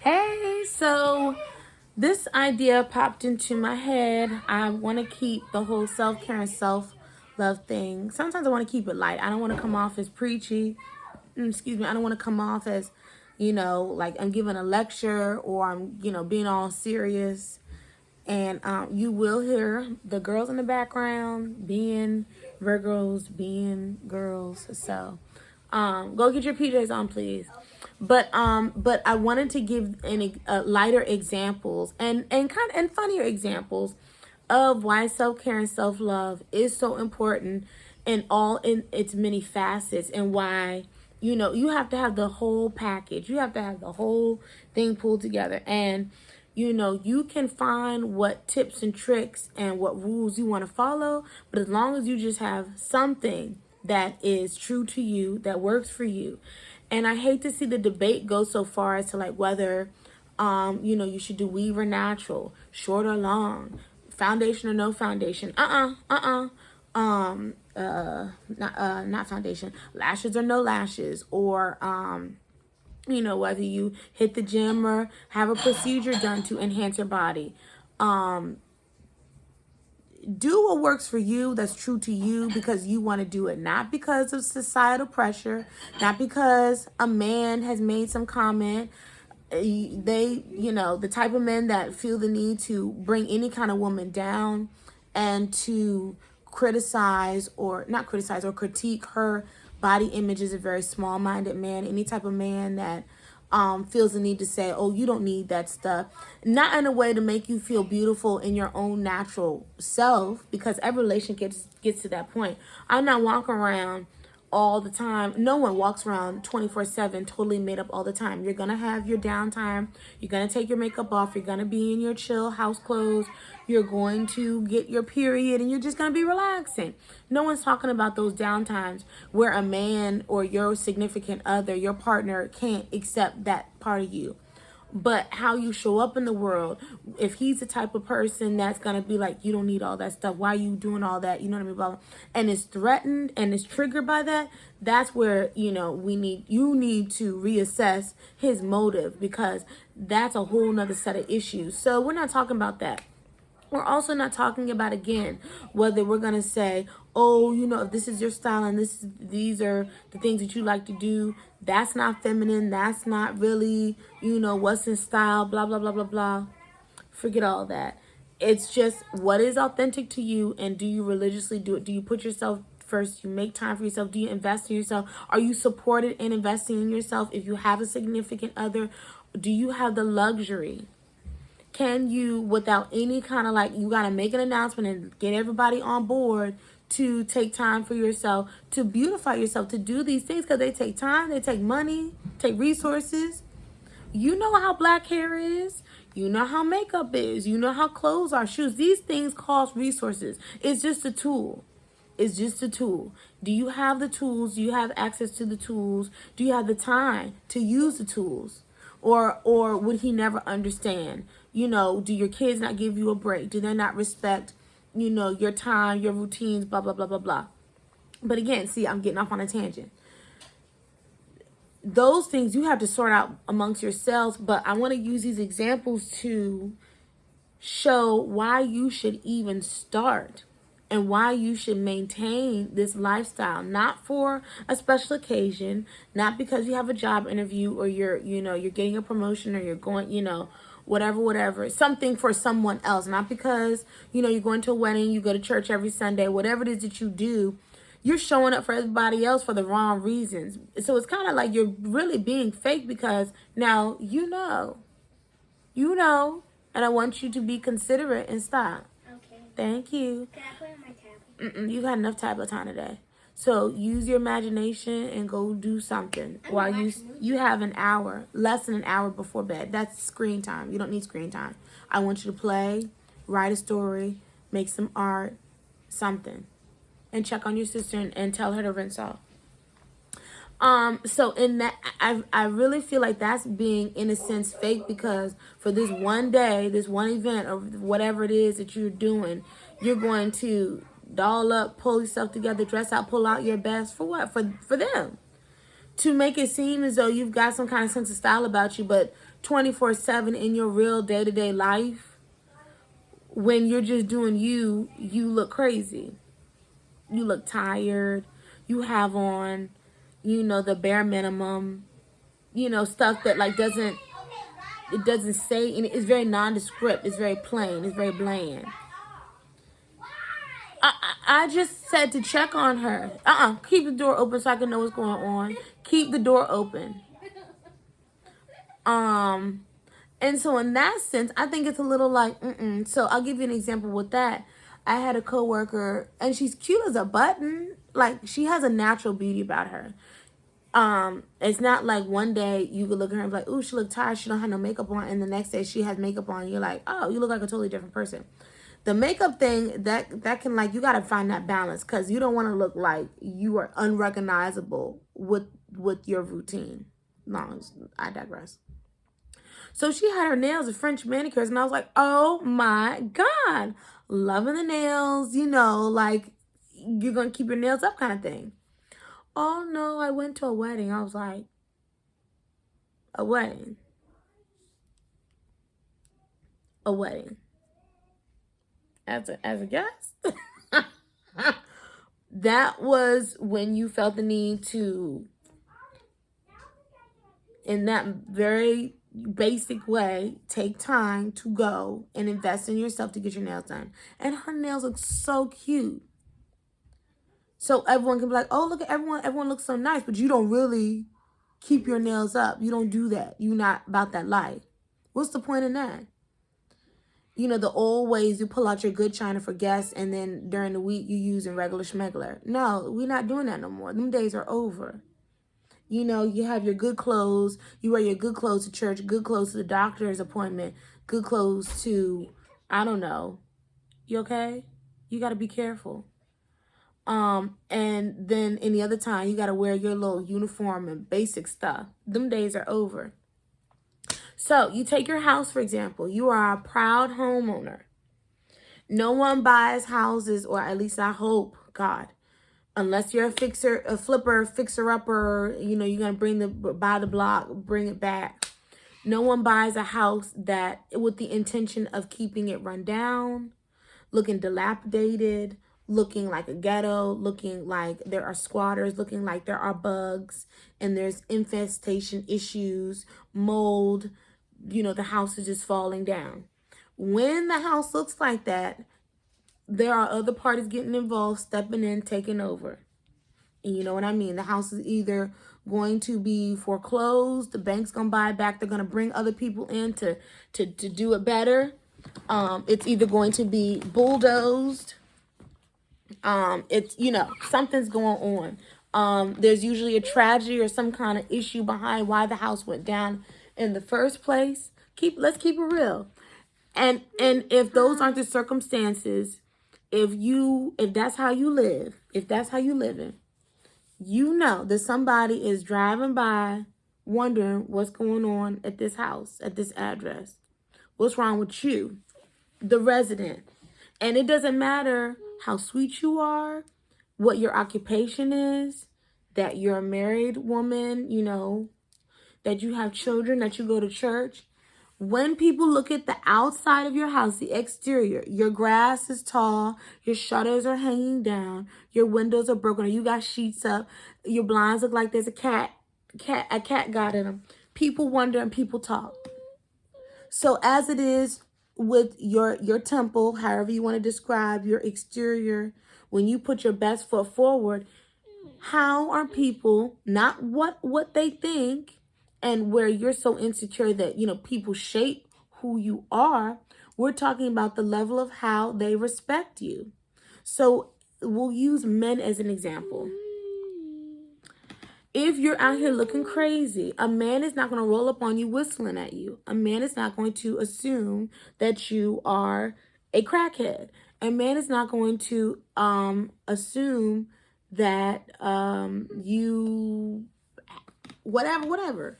Hey, so this idea popped into my head. I want to keep the whole self-care and self-love thing. Sometimes I want to keep it light. I don't want to come off as preachy. Excuse me. I don't want to come off as, like I'm giving a lecture or I'm, being all serious. And you will hear the girls in the background being Virgos, being girls. So go get your PJs on, please. But I wanted to give lighter examples and funnier examples of why self-care and self-love is so important in its many facets, and why you have to have the whole package. You have to have the whole thing pulled together. And you can find what tips and tricks and what rules you want to follow, but as long as you just have something that is true to you, that works for you. And I hate to see the debate go so far as to like whether you should do weave or natural, short or long, foundation or no foundation. Not foundation, lashes or no lashes, or whether you hit the gym or have a procedure done to enhance your body. Do what works for you, that's true to you, because you want to do it, not because of societal pressure, not because a man has made some comment. The type of men that feel the need to bring any kind of woman down and to criticize or not criticize or critique her body image is a very small-minded man. Any type of man that feels the need to say, oh, you don't need that stuff, not in a way to make you feel beautiful in your own natural self, because every relationship gets to that point. I'm not walking around all the time. No one walks around 24/7 totally made up all the time. You're gonna have your downtime. You're gonna take your makeup off. You're gonna be in your chill house clothes. You're going to get your period and you're just gonna be relaxing. No one's talking about those downtimes where a man or your significant other, your partner, can't accept that part of you. But how you show up in the world, if he's the type of person that's going to be like, you don't need all that stuff, why are you doing all that, you know what I mean, blah, blah, and is threatened and is triggered by that, that's where, you need to reassess his motive, because that's a whole nother set of issues. So we're not talking about that. We're also not talking about, again, whether we're going to say, oh, if this is your style and these are the things that you like to do, that's not feminine, that's not really, what's in style, blah, blah, blah, blah, blah. Forget all that. It's just what is authentic to you, and do you religiously do it? Do you put yourself first? Do you make time for yourself? Do you invest in yourself? Are you supported in investing in yourself? If you have a significant other, do you have the luxury? Can you, without any kind of you got to make an announcement and get everybody on board to take time for yourself, to beautify yourself, to do these things, because they take time, they take money, take resources. You know how black hair is. You know how makeup is. You know how clothes are, shoes. These things cost resources. It's just a tool. It's just a tool. Do you have the tools? Do you have access to the tools? Do you have the time to use the tools? Or would he never understand? Do your kids not give you a break? Do they not respect, your time, your routines, blah, blah, blah, blah, blah. But again, see, I'm getting off on a tangent. Those things you have to sort out amongst yourselves, but I want to use these examples to show why you should even start and why you should maintain this lifestyle, not for a special occasion, not because you have a job interview or you're getting a promotion or you're going, whatever, something for someone else, not because, you're going to a wedding, you go to church every Sunday, whatever it is that you do, you're showing up for everybody else for the wrong reasons. So it's kind of like you're really being fake, because now and I want you to be considerate and stop. Okay. Thank you. Can I play on my tablet? You got enough tablet time today. So use your imagination and go do something while you have an hour, less than an hour before bed. That's screen time. You don't need screen time. I want you to play, write a story, make some art, something, and check on your sister and tell her to rinse off. So in that, I really feel like that's being, in a sense, fake, because for this one day, this one event, or whatever it is that you're doing, you're going to doll up, pull yourself together, dress out, pull out your best for what? For them. to make it seem as though you've got some kind of sense of style about you, but 24/7 in your real day-to-day life, when you're just doing you, you look crazy. You look tired. You have on, the bare minimum, stuff that like doesn't say, and it's very nondescript. It's very plain. It's very bland. I just said to check on her. Keep the door open so I can know what's going on. Keep the door open. And so in that sense, I think it's a little like, So I'll give you an example with that. I had a coworker, and she's cute as a button. Like, she has a natural beauty about her. It's not like one day you could look at her and be like, ooh, she look tired, she don't have no makeup on, and the next day she has makeup on, you're like, oh, you look like a totally different person. The makeup thing, that can, like, you gotta find that balance, because you don't want to look like you are unrecognizable with your routine. No, I digress. So she had her nails and French manicures, and I was like, oh my God, loving the nails, like, you're gonna keep your nails up kind of thing. Oh no, I went to a wedding. I was like, a wedding? A wedding. As a guest? That was when you felt the need to, in that very basic way, take time to go and invest in yourself to get your nails done. And her nails look so cute. So everyone can be like, oh, look at everyone looks so nice, but you don't really keep your nails up. You don't do that. You're not about that life. What's the point in that? The old ways, you pull out your good china for guests, and then during the week you use in regular schmegler. No, we're not doing that no more. Them days are over. You have your good clothes. You wear your good clothes to church, good clothes to the doctor's appointment, good clothes to, I don't know. You okay? You got to be careful. And then any other time, you got to wear your little uniform and basic stuff. Them days are over. So you take your house, for example. You are a proud homeowner. No one buys houses, or at least I hope, God, unless you're a flipper, fixer-upper, you're going to buy the block, bring it back. No one buys a house that with the intention of keeping it run down, looking dilapidated, looking like a ghetto, looking like there are squatters, looking like there are bugs, and there's infestation issues, mold, the house is just falling down. When the house looks like that, there are other parties getting involved, stepping in, taking over. And you know what I mean? The house is either going to be foreclosed, the bank's going to buy it back, they're going to bring other people in to do it better. It's either going to be bulldozed. It's, something's going on. There's usually a tragedy or some kind of issue behind why the house went down in the first place. Let's keep it real. And if those aren't the circumstances, if that's how you live, if that's how you living, that somebody is driving by wondering what's going on at this house, at this address. What's wrong with you, the resident? And it doesn't matter how sweet you are, what your occupation is, that you're a married woman, that you have children, that you go to church. When people look at the outside of your house, the exterior, your grass is tall, your shutters are hanging down, your windows are broken, or you got sheets up, your blinds look like there's a cat got in them. People wonder and people talk. So as it is with your temple, however you want to describe your exterior, when you put your best foot forward, how are people, not what they think, and where you're so insecure that, people shape who you are. We're talking about the level of how they respect you. So we'll use men as an example. If you're out here looking crazy, a man is not going to roll up on you whistling at you. A man is not going to assume that you are a crackhead. A man is not going to assume that you whatever.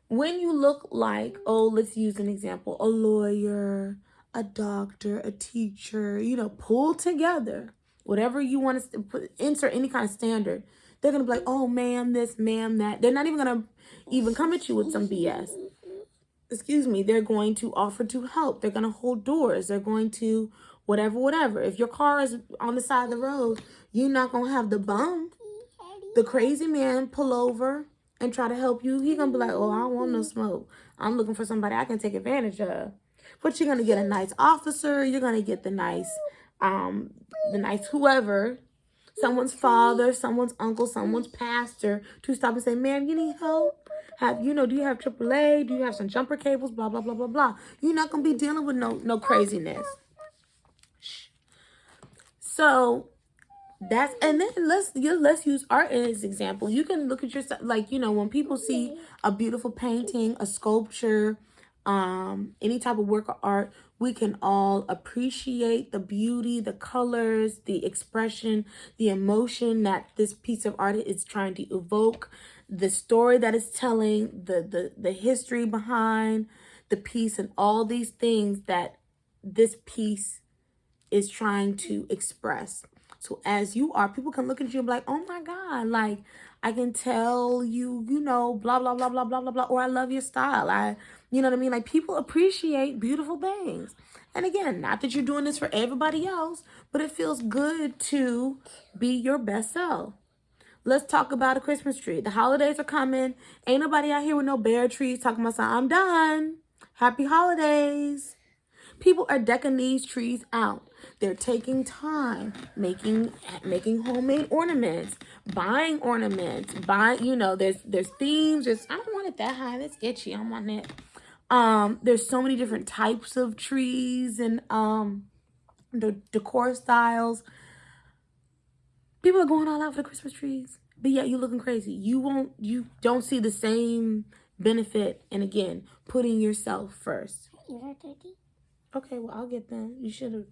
When you look like, let's use an example, a lawyer, a doctor, a teacher, pull together, whatever you want to insert any kind of standard, They're going to be like, oh, ma'am, this, ma'am, that. They're not even going to even come at you with some BS. Excuse me. They're going to offer to help. They're going to hold doors. They're going to whatever. If your car is on the side of the road, you're not going to have the bum, the crazy man, pull over and try to help you. He's going to be like, oh, I don't want no smoke. I'm looking for somebody I can take advantage of. But you're going to get a nice officer. You're going to get the nice whoever, someone's father, someone's uncle, someone's pastor to stop and say, ma'am, you need help? Do you have AAA? Do you have some jumper cables? Blah, blah, blah, blah, blah. You're not going to be dealing with no craziness. So and then let's use art as an example. You can look at yourself, like, when people see a beautiful painting, a sculpture, any type of work of art, we can all appreciate the beauty, the colors, the expression, the emotion that this piece of art is trying to evoke, the story that it's telling, the history behind the piece, and all these things that this piece is trying to express. So as you are, people can look at you and be like, oh my God, like, I can tell you, blah, blah, blah, blah, blah, blah, blah, or I love your style. You know what I mean? Like, people appreciate beautiful things. And again, not that you're doing this for everybody else, but it feels good to be your best self. Let's talk about a Christmas tree. The holidays are coming. Ain't nobody out here with no bare trees talking about something. I'm done. Happy holidays. People are decking these trees out. They're taking time making homemade ornaments, buying ornaments, there's themes. I don't want it that high. That's itchy. I want it. There's so many different types of trees and the decor styles. People are going all out for the Christmas trees, but yet you're looking crazy. You don't see the same benefit. And again, putting yourself first. Okay, well, I'll get them. You should have.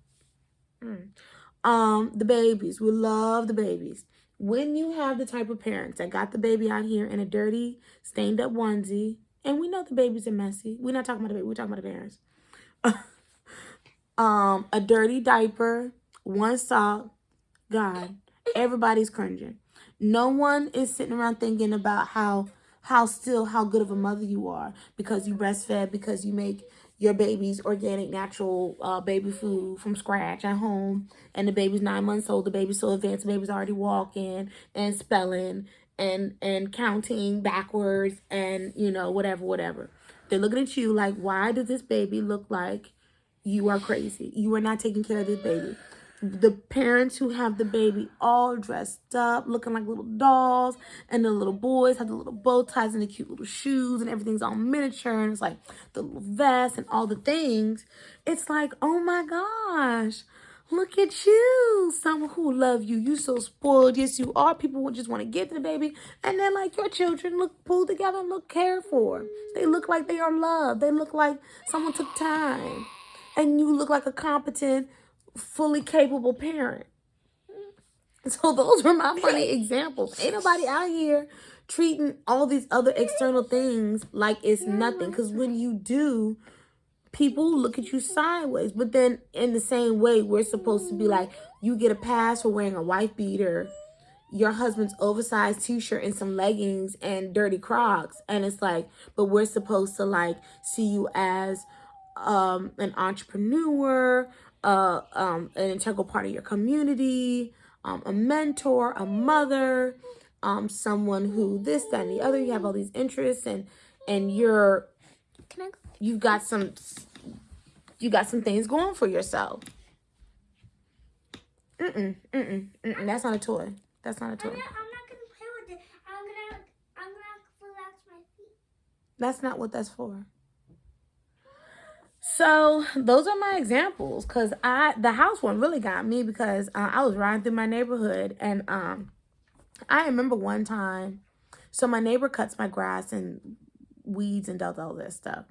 The babies. We love the babies. When you have the type of parents that got the baby out here in a dirty, stained up onesie, and we know the babies are messy. We're not talking about the baby. We're talking about the parents. A dirty diaper, one sock. God, everybody's cringing. No one is sitting around thinking about how good of a mother you are because you breastfed, because you make your baby's organic, natural baby food from scratch at home, and the baby's 9 months old, the baby's so advanced, the baby's already walking and spelling and counting backwards and, whatever. They're looking at you like, why does this baby look like you are crazy? You are not taking care of this baby. The parents who have the baby all dressed up, looking like little dolls, and the little boys have the little bow ties and the cute little shoes, and everything's all miniature, and it's like the little vest and all the things. It's like, oh my gosh, look at you, someone who love you. You so spoiled. Yes, you are. People would just want to get to the baby, and then like your children look pulled together and look cared for. They look like they are loved. They look like someone took time, and you look like a competent, fully capable parent. So those were my funny examples. Ain't nobody out here treating all these other external things like it's nothing. Because when you do, people look at you sideways. But then in the same way, we're supposed to be like, you get a pass for wearing a wife beater, your husband's oversized t-shirt and some leggings and dirty Crocs. And it's like, but we're supposed to like see you as an entrepreneur, an integral part of your community, a mentor, a mother, someone who this, that, and the other. You have all these interests, and you've got some things going for yourself. That's not a toy. That's not a toy. I'm not gonna play with it. I'm gonna relax my feet. That's not what that's for. So those are my examples, because the house one really got me, because I was riding through my neighborhood, and I remember one time, so my neighbor cuts my grass and weeds and does all this stuff.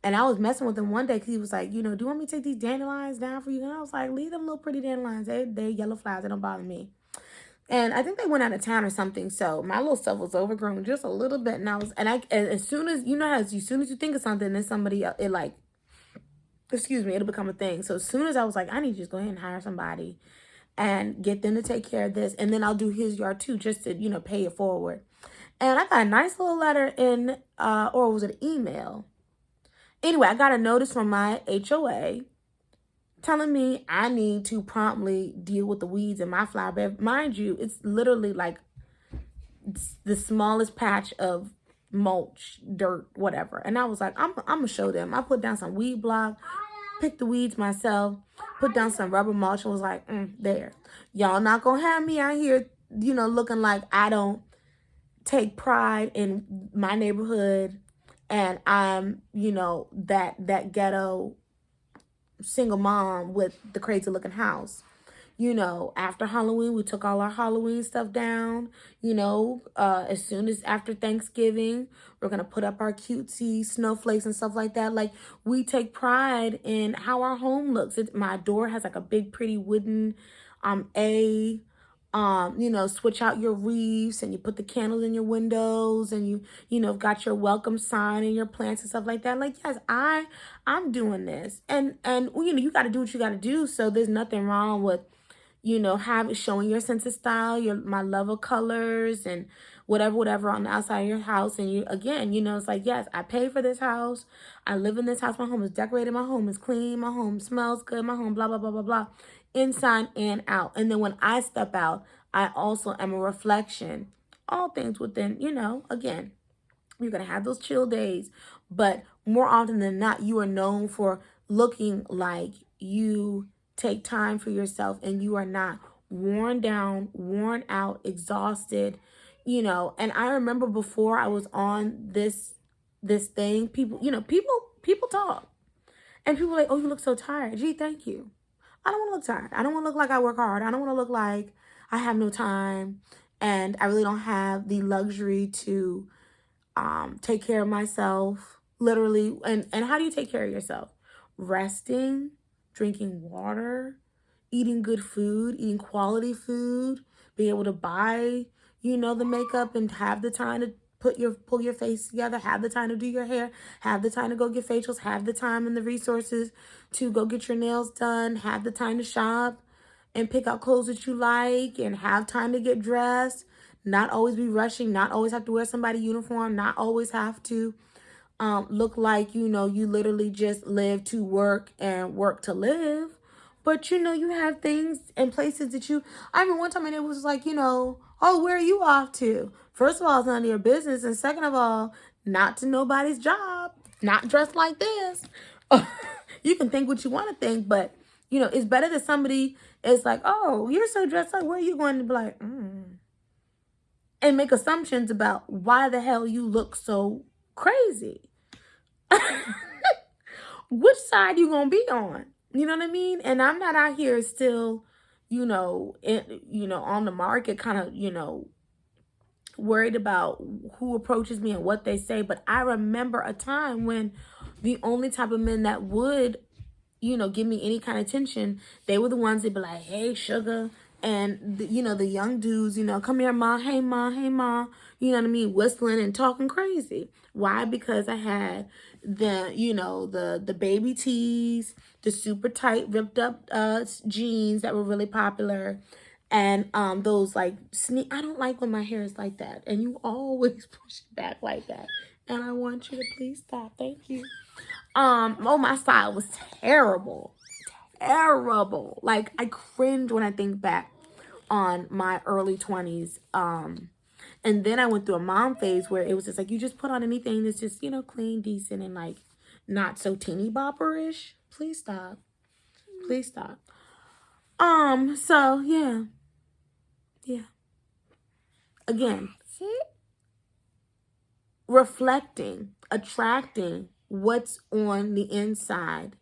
And I was messing with him one day because he was like, do you want me to take these dandelions down for you? And I was like, leave them little pretty dandelions. They're yellow flowers. They don't bother me. And I think they went out of town or something. So my little stuff was overgrown just a little bit. And as soon as you think of something, then somebody else, it'll become a thing. So as soon as I was like, I need to just go ahead and hire somebody. and get them to take care of this. And then I'll do his yard too, just to, pay it forward. And I got a nice little letter in, or was it an email? Anyway, I got a notice from my HOA telling me I need to promptly deal with the weeds in my flower bed. Mind you, it's literally like the smallest patch of mulch, dirt, whatever. And I was like, I'm gonna show them. I put down some weed block, picked the weeds myself, put down some rubber mulch, and was like, there. Y'all not gonna have me out here, looking like I don't take pride in my neighborhood and I'm, that ghetto single mom with the crazy looking house. After Halloween, we took all our Halloween stuff down. As soon as after Thanksgiving, we're going to put up our cutesy snowflakes and stuff like that. Like, we take pride in how our home looks. My door has like a big, pretty wooden A. Switch out your wreaths and you put the candles in your windows and you got your welcome sign and your plants and stuff like that. Like, yes, I'm doing this. And you got to do what you got to do. So there's nothing wrong with showing your sense of style, my love of colors and whatever on the outside of your house. And it's like, yes, I pay for this house. I live in this house. My home is decorated. My home is clean. My home smells good. My home, blah, blah, blah, blah, blah, inside and out. And then when I step out, I also am a reflection. All things within, again, you're going to have those chill days, but more often than not, you are known for looking like you take time for yourself and you are not worn down, worn out, exhausted, and I remember before I was on this thing, people talk and people are like, oh, you look so tired. Gee, thank you. I don't want to look tired. I don't want to look like I work hard. I don't want to look like I have no time and I really don't have the luxury to take care of myself, literally. And how do you take care of yourself? Resting, drinking water, eating good food, eating quality food, being able to buy, the makeup and have the time to pull your face together, have the time to do your hair, have the time to go get facials, have the time and the resources to go get your nails done, have the time to shop and pick out clothes that you like and have time to get dressed, not always be rushing, not always have to wear somebody's uniform, not always have to look like, you literally just live to work and work to live. But, you have things and places that I remember one time and it was like, oh, where are you off to? First of all, it's none of your business. And second of all, not to nobody's job, not dressed like this. You can think what you want to think, but, it's better that somebody is like, oh, you're so dressed up. Where are you going to be like, and make assumptions about why the hell you look so crazy. Which side you gonna be on? You know what I mean? And I'm not out here still, on the market, kind of, worried about who approaches me and what they say. But I remember a time when the only type of men that would, give me any kind of attention, they were the ones that be like, hey, sugar. And, the young dudes, come here, ma, hey, ma, hey, ma, you know what I mean? Whistling and talking crazy. Why? Because I had the baby tees, the super tight, ripped up jeans that were really popular. And those like I don't like when my hair is like that. And you always push it back like that. And I want you to please stop. Thank you. My style was terrible. Terrible. Like, I cringe when I think back on my early 20s. And then I went through a mom phase where it was just like, you just put on anything that's just, clean, decent, and like not so teeny bopperish. Please stop. Please stop. So yeah. Again, reflecting, attracting what's on the inside.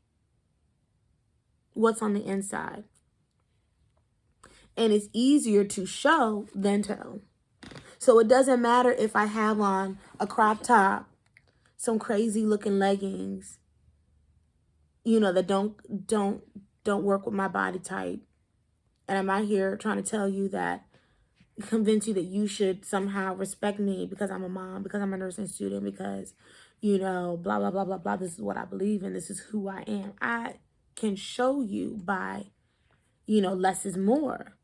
What's on the inside. And it's easier to show than tell. So it doesn't matter if I have on a crop top, some crazy looking leggings, that don't work with my body type. And I'm out here trying to tell you that, convince you that you should somehow respect me because I'm a mom, because I'm a nursing student, because, blah, blah, blah, blah, blah. This is what I believe in. This is who I am. I can show you by, less is more.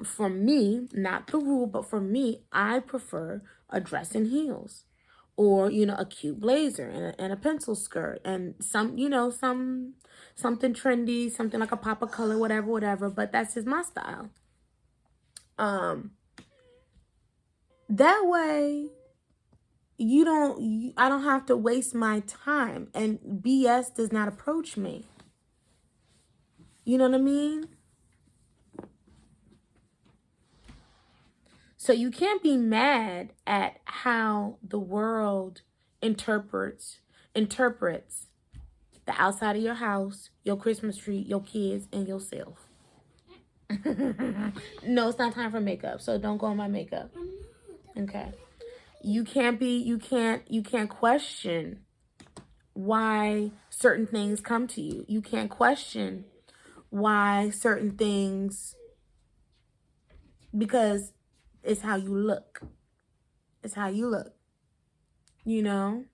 For me, not the rule, but for me, I prefer a dress and heels, or a cute blazer and a pencil skirt, and something trendy, something like a pop of color, whatever. But that's just my style. That way, I don't have to waste my time, and BS does not approach me. You know what I mean? So you can't be mad at how the world interprets the outside of your house, your Christmas tree, your kids, and yourself. No, it's not time for makeup, so don't go on my makeup. Okay. You can't question why certain things come to you. You can't question why certain things, because it's how you look. It's how you look. In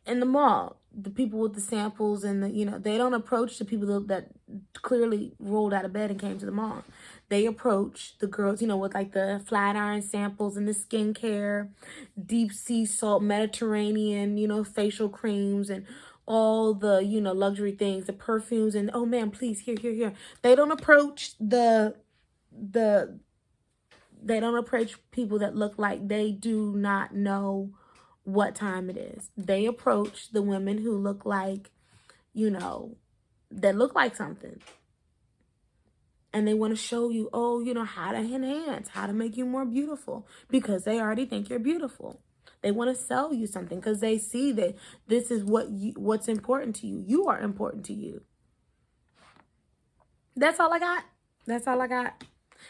the mall, the people with the samples and they don't approach the people that clearly rolled out of bed and came to the mall. They approach the girls, with like the flat iron samples and the skincare, deep sea salt, Mediterranean, facial creams and all the, luxury things, the perfumes, and oh man, please, here. They don't approach they don't approach people that look like they do not know what time it is. They approach the women who look like, that look like something. And they want to show you, how to enhance, how to make you more beautiful, because they already think you're beautiful. They want to sell you something because they see that this is what's important to you. You are important to you. That's all I got.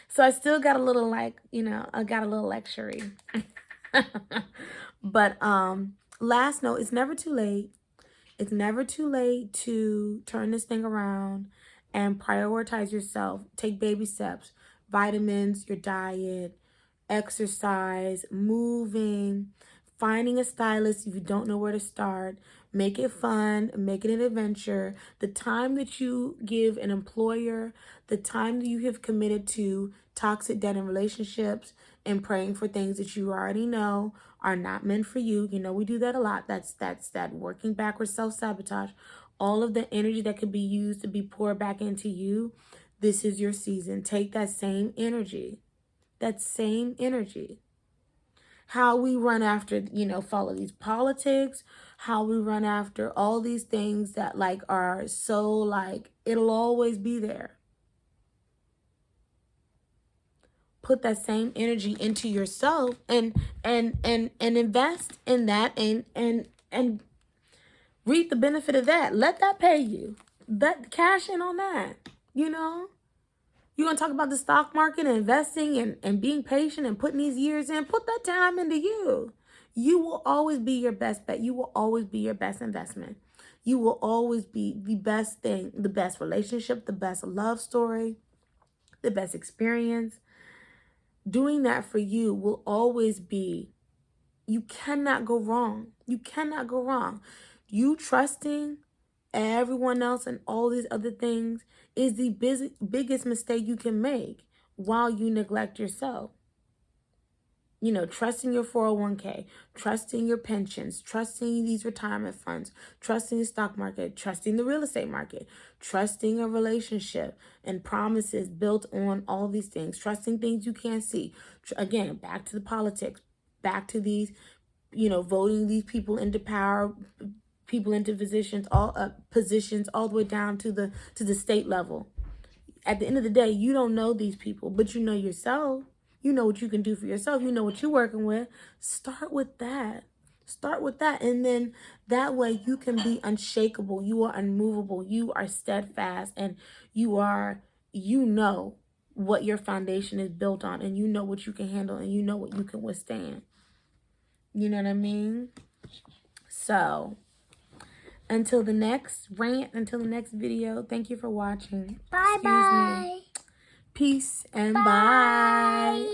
So I still got a little I got a little luxury. But last note, it's never too late. It's never too late to turn this thing around and prioritize yourself. Take baby steps, vitamins, your diet, exercise, moving, finding a stylist if you don't know where to start. Make it fun, make it an adventure. The time that you give an employer, the time that you have committed to toxic debt in relationships and praying for things that you already know are not meant for you. We do that a lot. That's that working backwards self-sabotage. All of the energy that could be used to be poured back into you. This is your season. Take that same energy. How we run after, follow these politics, how we run after all these things that are so it'll always be there. Put that same energy into yourself and invest in that and reap the benefit of that. Let that pay you. Cash in on that. You're going to talk about the stock market and investing and being patient and putting these years in. Put that time into you. You will always be your best bet. You will always be your best investment. You will always be the best thing, the best relationship, the best love story, the best experience. Doing that for you will always be, you cannot go wrong. You cannot go wrong. You trusting everyone else and all these other things is the biggest mistake you can make while you neglect yourself. Trusting your 401k, trusting your pensions, trusting these retirement funds, trusting the stock market, trusting the real estate market, trusting a relationship and promises built on all these things, trusting things you can't see. Again, back to the politics, back to these, voting these people into power, people into positions, all the way down to the state level. At the end of the day, you don't know these people, but you know yourself. You know what you can do for yourself. You know what you're working with. Start with that. And then that way you can be unshakable. You are unmovable. You are steadfast. And you know what your foundation is built on. And you know what you can handle. And you know what you can withstand. You know what I mean? So, until the next rant, until the next video, thank you for watching. Bye-bye. Peace and bye.